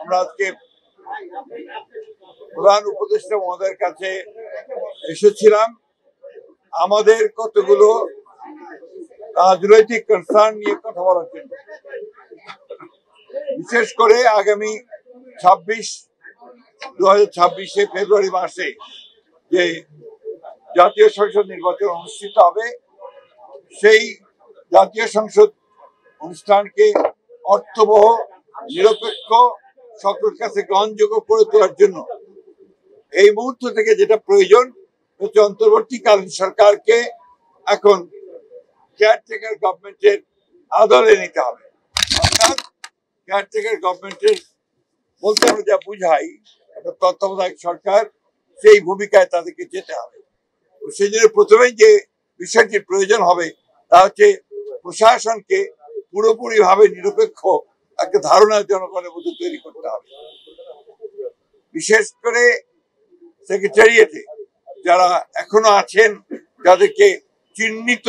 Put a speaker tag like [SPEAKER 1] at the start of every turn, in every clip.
[SPEAKER 1] আমরা আজকে প্রধান উপদেষ্টা মহোদয়ের কাছে এসেছিলাম আমাদের কতগুলো রাজনৈতিক কনসার্ন নিয়ে কথা বলার জন্য। বিশেষ করে আগামী 2026 ফেব্রুয়ারি মাসে যে জাতীয় সংসদ নির্বাচন অনুষ্ঠিত হবে, সেই জাতীয় সংসদ অনুষ্ঠানকে অর্থবহ, নিরপেক্ষ, সকলের কাছে গ্রহণযোগ্য করে তোলার জন্য এই মুহূর্ত থেকে যেটা প্রয়োজন হচ্ছে অন্তর্বর্তীকালীন সরকারকে এখন কেয়ারটেকার গভর্নমেন্টের আদলে নিতে হবে। অর্থাৎ কেয়ারটেকার গভর্নমেন্টের বলতে আমরা যা বুঝাই, তত্ত্বাবধায়ক সরকার, সেই ভূমিকায় তাদেরকে যেতে হবে। সেই জন্য প্রথমেই যে বিষয়টির প্রয়োজন হবে তা হচ্ছে প্রশাসনকে পুরোপুরি ভাবে নিরপেক্ষ একটা ধারণা জনগণের মধ্যে তৈরি করতে হবে। বিশেষ করে সেক্রেটারিয়েটে যারা এখনো আছেন, যাদেরকে চিহ্নিত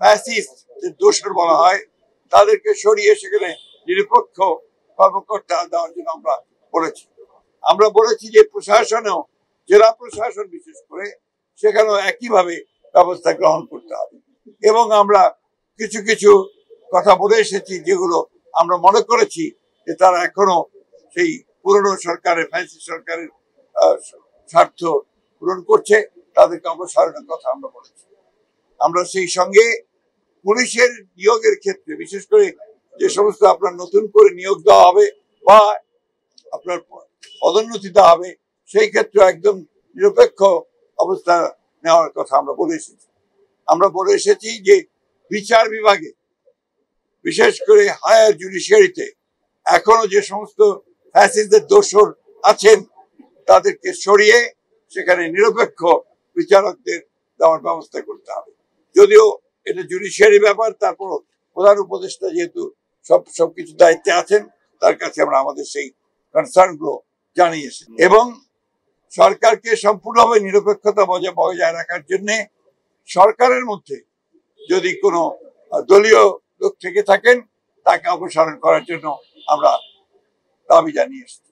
[SPEAKER 1] ফ্যাসিস্ট দোষর বলা হয়, তাদেরকে সরিয়ে সেখানে নিরপেক্ষ কর্মকর্তা দেওয়ার জন্য আমরা বলেছি যে প্রশাসনেও, জেলা প্রশাসন বিশেষ করে, সেখানেও একইভাবে ব্যবস্থা গ্রহণ করতে হবে। এবং আমরা কিছু কিছু কথা বলে এসেছি যেগুলো আমরা মনে করেছি যে তারা এখনো সেই পুরনো সরকারের, ফ্যাসিস্ট সরকারের স্বার্থ পূরণ করছে, তাদেরকে অপসারণের কথা আমরা বলেছি। আমরা সেই সঙ্গে পুলিশের নিয়োগের ক্ষেত্রে বিশেষ করে যে সমস্ত আপনার নতুন করে নিয়োগ দেওয়া হবে বা আপনার পদোন্নতি দেওয়া হবে, সেই ক্ষেত্রে একদম নিরপেক্ষ অবস্থা নেওয়ার কথা আমরা বলে এসেছি। আমরা বলে এসেছি যে বিচার বিভাগে, বিশেষ করে হায়ার জুডিশিয়ারিতে এখনো যে সমস্ত ফ্যাসিস্টদের দোষর আছেন, তাদেরকে সরিয়ে সেখানে নিরপেক্ষ বিচারকদের দেওয়ার ব্যবস্থা করতে হবে। যদিও এটা জুডিশিয়ারি ব্যাপার, তারপর প্রধান উপদেষ্টা যেহেতু সবকিছু দায়িত্বে আছেন, তার কাছে আমরা আমাদের সেই কনসার্ন গুলো জানিয়েছি। এবং সরকারকে সম্পূর্ণভাবে নিরপেক্ষতা বজায় রাখার জন্য সরকারের মধ্যে যদি কোনো দলীয় লোক থেকে থাকেন, তাকে অপসারণ করার জন্য আমরা দাবি জানিয়ে এসেছি।